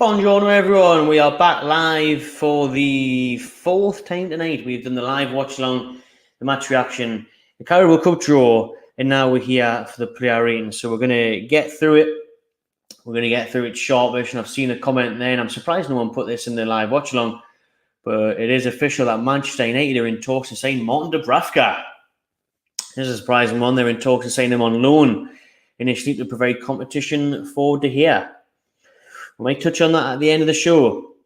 Buongiorno everyone, we are back live for the fourth time tonight. We've done the live watch along, the match reaction, the Carabao Cup draw, and now we're here for the player rating. So we're going to get through it. We're going to get through it sharpish, and I've seen a comment there, and I'm surprised no one put this in the live watch along, but it is official that Manchester United are in talks to sign Martin Dubravka. This is a surprising one. They're in talks to sign him on loan, initially to provide competition for De Gea. We might touch on that at the end of the show.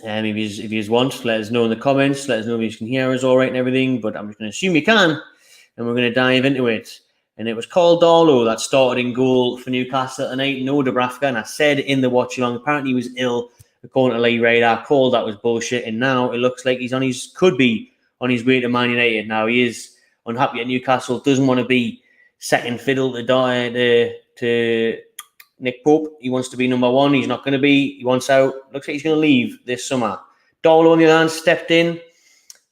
If you want, let us know in the comments. Let us know if you can hear us all right and everything. But I'm just going to assume you can. And we're going to dive into it. And it was Karl Darlow that started in goal for Newcastle tonight. No Dubravka. And I said in the watch along, apparently he was ill. According to Lee Radar, called that was bullshit. And now it looks like could be on his way to Man United. Now he is unhappy at Newcastle. Doesn't want to be second fiddle to Nick Pope. He wants to be number one. He's not going to be. He wants out. Looks like he's going to leave this summer. Darlow, on the other hand, stepped in.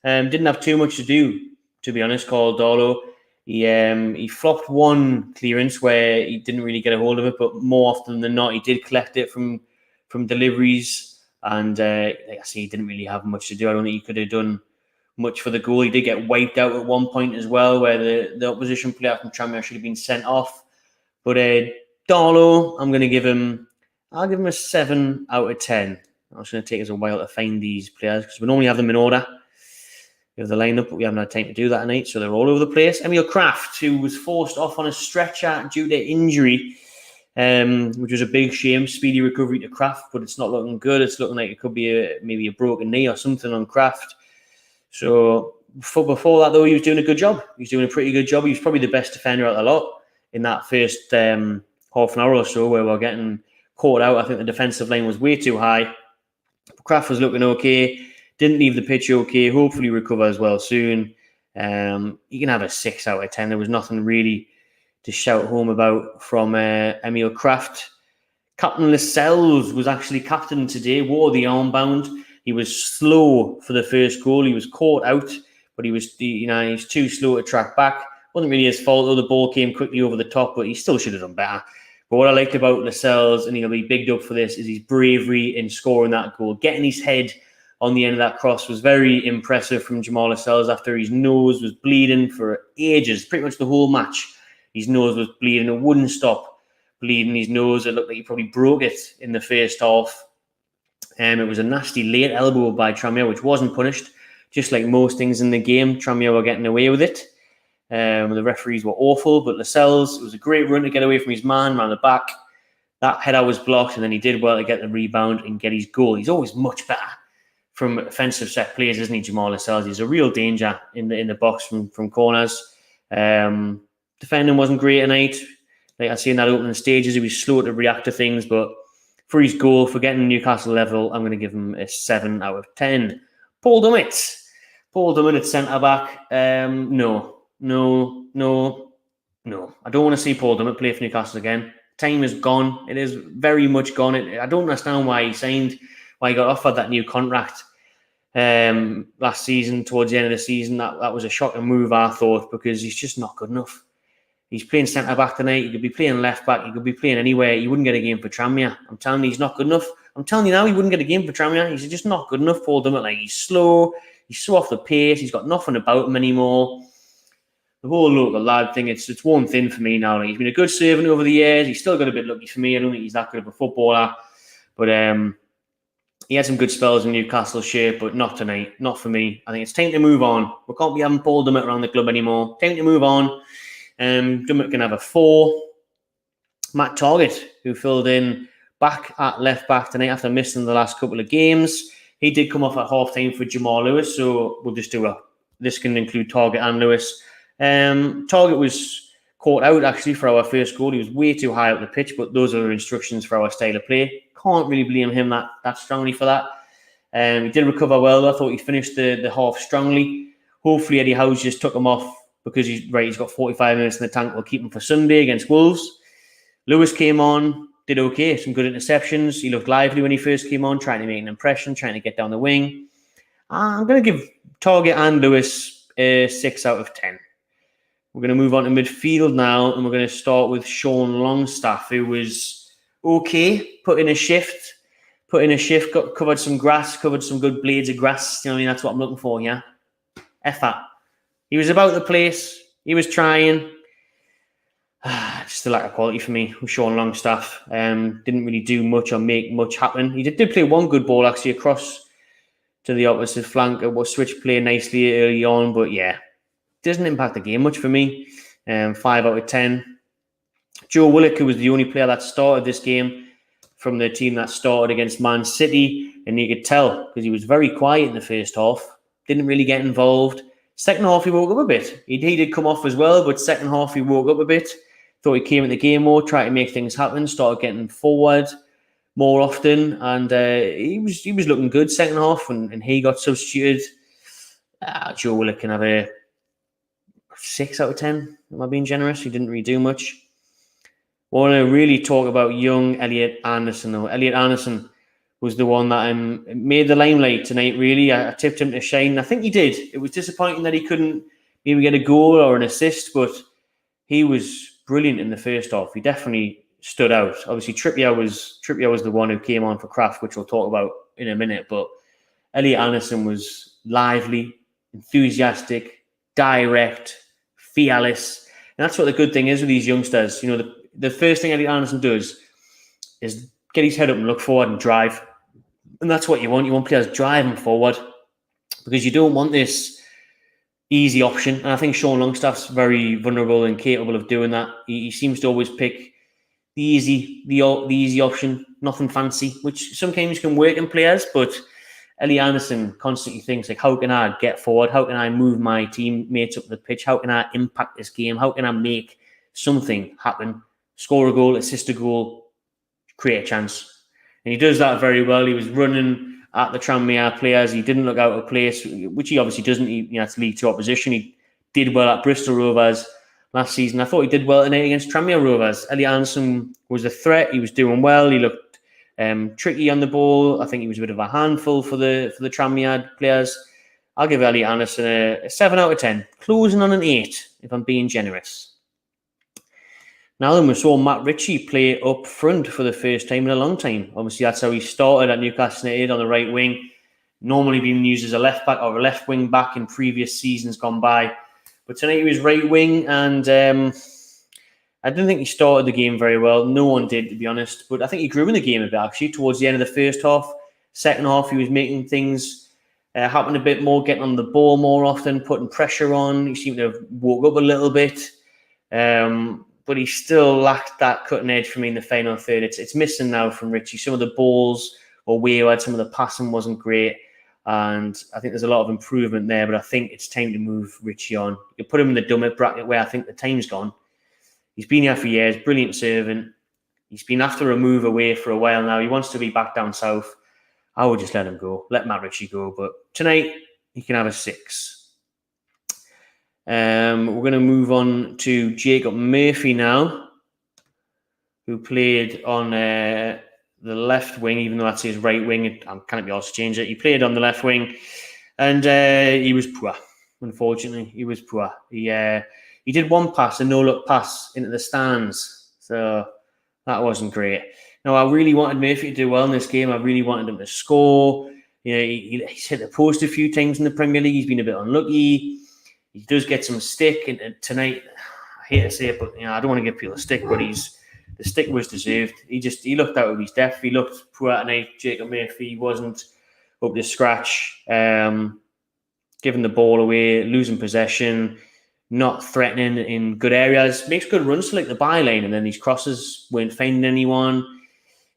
Didn't have too much to do, to be honest, Karl Darlow. He flopped one clearance where he didn't really get a hold of it, but more often than not, he did collect it from deliveries. And like I say, he didn't really have much to do. I don't think he could have done much for the goal. He did get wiped out at one point as well, where the opposition player from Tranmere should have been sent off. But Darlow, I'll give him a 7 out of 10. It's going to take us a while to find these players because we normally have them in order. We have the lineup, but we haven't had time to do that tonight, so they're all over the place. Emil Krafth, who was forced off on a stretcher due to injury, which was a big shame. Speedy recovery to Krafth, but it's not looking good. It's looking like it could be maybe a broken knee or something on Krafth. So before that, though, he was doing a good job. He was doing a pretty good job. He was probably the best defender out of the lot in that first half an hour or so where we're getting caught out. I think the defensive line was way too high. Krafth was looking okay. Didn't leave the pitch okay. Hopefully recover as well soon. You can have a 6 out of 10. There was nothing really to shout home about from Emil Krafth. Captain Lascelles was actually captain today, wore the armband. He was slow for the first goal. He was caught out, but he's too slow to track back. Wasn't really his fault, though. The ball came quickly over the top, but he still should have done better. But what I liked about Lascelles, and he'll be bigged up for this, is his bravery in scoring that goal. Getting his head on the end of that cross was very impressive from Jamaal Lascelles after his nose was bleeding for ages, pretty much the whole match. His nose was bleeding. It wouldn't stop bleeding his nose. It looked like he probably broke it in the first half. It was a nasty late elbow by Tranmere, which wasn't punished. Just like most things in the game, Tranmere were getting away with it. The referees were awful, but Lascelles, it was a great run to get away from his man around the back. That header was blocked, and then he did well to get the rebound and get his goal. He's always much better from offensive set plays, isn't he, Jamaal Lascelles? He's a real danger in the box from corners. Defending wasn't great tonight. Like I see in that opening stages, he was slow to react to things, but for his goal, for getting Newcastle level, I'm going to give him a 7 out of 10. Paul Dummett at centre-back. No. I don't want to see Paul Dummett play for Newcastle again. Time is gone. It is very much gone. I don't understand why he got offered that new contract last season, towards the end of the season. That was a shocking move, I thought, because he's just not good enough. He's playing centre-back tonight. He could be playing left-back. He could be playing anywhere. He wouldn't get a game for Tranmere. I'm telling you, he's not good enough. I'm telling you now, he wouldn't get a game for Tranmere. He's just not good enough, Paul Dummett. Like, he's slow. He's so off the pace. He's got nothing about him anymore. The whole local lad thing, it's worn thin for me now. Like, he's been a good servant over the years. He's still got a bit lucky for me. I don't think he's that good of a footballer. But he had some good spells in Newcastle shape, but not tonight. Not for me. I think it's time to move on. We can't be having Paul Dummett around the club anymore. Time to move on. Dummett can have a 4. Matt Targett, who filled in back at left back tonight after missing the last couple of games. He did come off at half time for Jamaal Lewis, so we'll just do this can include Targett and Lewis. Targett was caught out actually for our first goal. He was way too high up the pitch, but those are the instructions for our style of play. Can't really blame him that strongly for that. He did recover well. I thought he finished the half strongly. Hopefully Eddie Howe's just took him off because he's got 45 minutes in the tank. We'll keep him for Sunday against Wolves. Lewis came on, did okay, some good interceptions. He looked lively when he first came on, trying to make an impression, trying to get down the wing. I'm going to give Targett and Lewis a 6 out of 10. We're going to move on to midfield now, and we're going to start with Sean Longstaff, who was okay, put in a shift, put in a shift, covered some grass, covered some good blades of grass. You know what I mean? That's what I'm looking for, yeah. Effort. He was about the place. He was trying. Just a lack of quality for me with Sean Longstaff. Didn't really do much or make much happen. He did play one good ball actually across to the opposite flank. It was switch play nicely early on, but yeah, doesn't impact the game much for me. 5 out of 10. Joe Willock, who was the only player that started this game from the team that started against Man City, and you could tell because he was very quiet in the first half. Didn't really get involved. Second half, he woke up a bit. He did come off as well, but second half, he woke up a bit. Thought he came in the game more, tried to make things happen, started getting forward more often, and he was looking good second half, and he got substituted. Joe Willock can have a 6 out of 10. Am I being generous? He didn't really do much. I want to really talk about young Elliot Anderson, though. Elliot Anderson was the one that made the limelight tonight, really. I tipped him to shine. I think he did. It was disappointing that he couldn't maybe get a goal or an assist, but he was brilliant in the first half. He definitely stood out. Obviously, Trippier was the one who came on for Krafth, which we'll talk about in a minute. But Elliot Anderson was lively, enthusiastic, direct, fearless. And that's what the good thing is with these youngsters. You know, the first thing Elliot Anderson does is get his head up and look forward and drive. And that's what you want. You want players driving forward because you don't want this easy option. And I think Sean Longstaff's very vulnerable and capable of doing that. He seems to always pick the easy option, nothing fancy, which sometimes can work in players. But Elliot Anderson constantly thinks, like, how can I get forward? How can I move my teammates up the pitch? How can I impact this game? How can I make something happen? Score a goal, assist a goal, create a chance. And he does that very well. He was running at the Tranmere players. He didn't look out of place, which he obviously doesn't. It's League 2 opposition. He did well at Bristol Rovers last season. I thought he did well tonight against Tranmere Rovers. Elliot Anderson was a threat. He was doing well. He looked tricky on the ball. I think he was a bit of a handful for the Tranmere players. I'll give Elliot Anderson a 7 out of 10. Closing on an 8, if I'm being generous. Now then, we saw Matt Ritchie play up front for the first time in a long time. Obviously, that's how he started at Newcastle United on the right wing. Normally being used as a left back or a left wing back in previous seasons gone by. But tonight he was right wing, and I didn't think he started the game very well. No one did, to be honest. But I think he grew in the game a bit, actually, towards the end of the first half. Second half, he was making things happen a bit more, getting on the ball more often, putting pressure on. He seemed to have woke up a little bit. But he still lacked that cutting edge for me in the final third. It's missing now from Ritchie. Some of the balls were wayward, some of the passing wasn't great, and I think there's a lot of improvement there, but I think it's time to move Ritchie on. You put him in the DUMMETT bracket where I think the time's gone. He's been here for years, brilliant servant. He's been after a move away for a while now. He wants to be back down south. I would just let him go, let Matt Ritchie go, but tonight he can have a 6. We're going to move on to Jacob Murphy now, who played on the left wing, even though that's his right wing. I can't be asked to change it. He played on the left wing, and he was poor. Unfortunately, he was poor. He did one pass, a no-look pass into the stands, so that wasn't great. Now, I really wanted Murphy to do well in this game. I really wanted him to score. You know, he's hit the post a few times in the Premier League. He's been a bit unlucky. He does get some stick, and tonight, I hate to say it, but I don't want to give people a stick, but the stick was deserved. He looked out of his depth. He looked poor tonight. Jacob Murphy, he wasn't up to scratch. Giving the ball away, losing possession, not threatening in good areas. Makes good runs to like the byline, and then these crosses weren't finding anyone.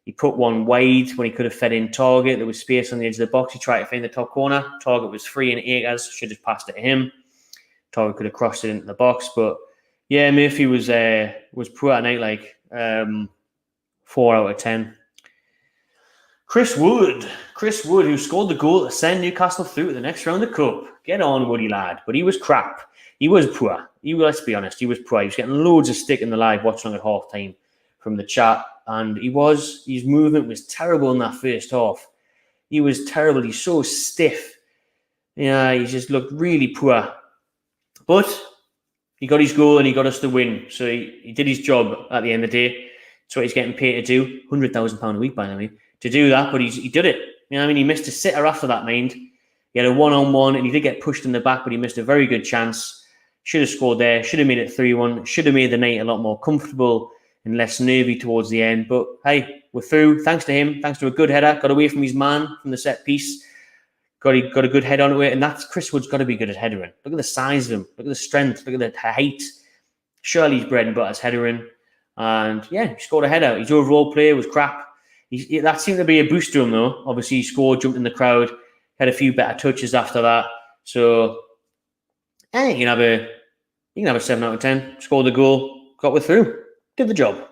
He put one wide when he could have fed in Targett. There was space on the edge of the box. He tried to find the top corner. Targett was free and Akers should have passed it to him. Targett could have crossed it into the box, but yeah, Murphy was poor tonight, like 4 out of 10. Chris Wood, who scored the goal to send Newcastle through to the next round of the Cup. Get on, Woody lad. But he was crap. He was poor. Let's be honest, he was poor. He was getting loads of stick in the live watch along at half time from the chat, and his movement was terrible in that first half. He was terrible. He's so stiff. Yeah, he just looked really poor. But he got his goal and he got us the win. So he did his job at the end of the day. That's what he's getting paid to do. £100,000 a week, by the way. to do that, but he did it. You know what I mean? He missed a sitter after that, mind. He had a one-on-one, and he did get pushed in the back, but he missed a very good chance. Should have scored there. Should have made it 3-1. Should have made the night a lot more comfortable and less nervy towards the end. But hey, we're through. Thanks to him. Thanks to a good header. Got away from his man from the set piece. Got a good head onto it. And that's Chris Wood's got to be good at headering. Look at the size of him. Look at the strength. Look at the height. Surely his bread and butter's headering. And yeah, he scored a header. His overall play was crap. That seemed to be a boost to him, though. Obviously, he scored, jumped in the crowd, had a few better touches after that. So, you can have a 7 out of 10. Scored the goal, got through, did the job.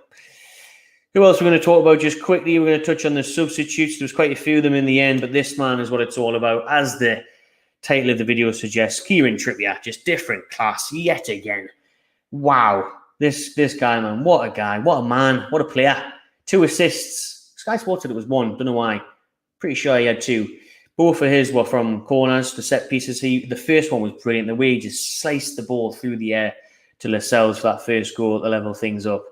Who else we're going to talk about just quickly? We're going to touch on the substitutes. There was quite a few of them in the end, but this man is what it's all about. As the title of the video suggests, Kieran Trippier, just different class yet again. Wow, this guy, man, what a guy, what a man, what a player. 2 assists. Sky Sports said it was 1. Don't know why. Pretty sure he had 2. Both of his were from corners to set pieces. The first one was brilliant. The way he just sliced the ball through the air to Lascelles for that first goal to level things up.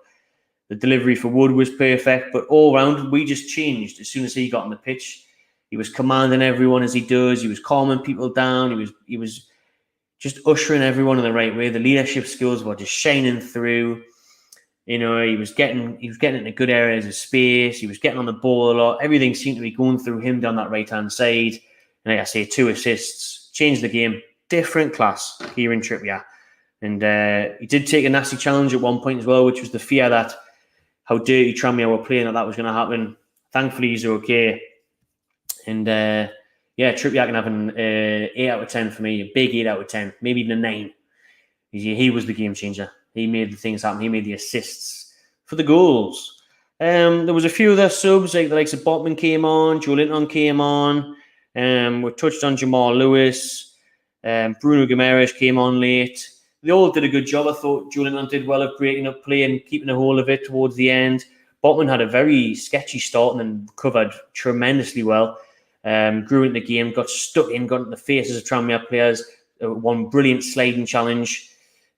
The delivery for Wood was perfect, but all round, we just changed as soon as he got on the pitch. He was commanding everyone as he does. He was calming people down. He was just ushering everyone in the right way. The leadership skills were just shining through. You know, he was getting into good areas of space. He was getting on the ball a lot. Everything seemed to be going through him down that right-hand side. And like I say, 2 assists, changed the game. Different class, Kieran Trippier. And he did take a nasty challenge at one point as well, which was the fear that how dirty Tranmere were playing, that was going to happen. Thankfully, he's okay. And yeah, Trippier can have an 8 out of 10 for me, a big 8 out of 10, maybe even a 9. He was the game changer. He made the things happen. He made the assists for the goals. There was a few other subs, like the likes of Botman came on, Joelinton came on. We touched on Jamaal Lascelles. Bruno Guimaraes came on late. They all did a good job. I thought Joelinton did well at breaking up play and keeping a hold of it towards the end. Botman had a very sketchy start and then recovered tremendously well. Grew into the game, got stuck in, got into the faces of Tranmere players. One brilliant sliding challenge.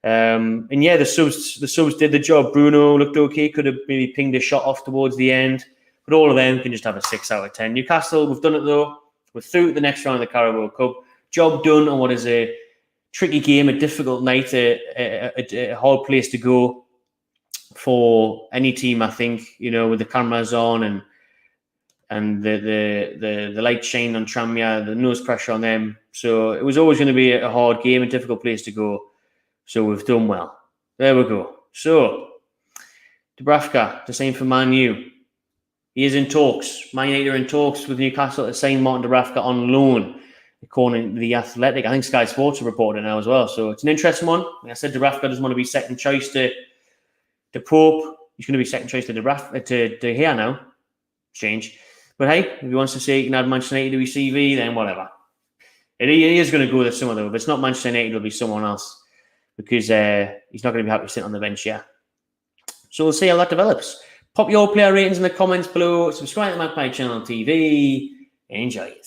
And yeah, the subs did the job. Bruno looked okay, could have maybe pinged a shot off towards the end, but all of them can just have a 6 out of 10. Newcastle, we've done it though. We're through to the next round of the Carabao Cup. Job done on what is a tricky game, a difficult night, a hard place to go for any team, I think, you know, with the cameras on and the light shine on Tranmere, the nose pressure on them. So it was always going to be a hard game, a difficult place to go. So we've done well. There we go. So, Dubravka, the same for Man U. He is in talks. Man United are in talks with Newcastle to sign Martin Dubravka on loan, according to The Athletic. I think Sky Sports have reported it now as well. So it's an interesting one. Like I said, Dubravka doesn't want to be second choice to Pope. He's going to be second choice to De Gea now. Strange. But hey, if he wants to say he can add Manchester United to his CV, then whatever. He is going to go to someone though. If it's not Manchester United, it'll be someone else. Because he's not going to be happy sitting on the bench, yeah. So we'll see how that develops. Pop your player ratings in the comments below. Subscribe to my channel on TV. Enjoy it.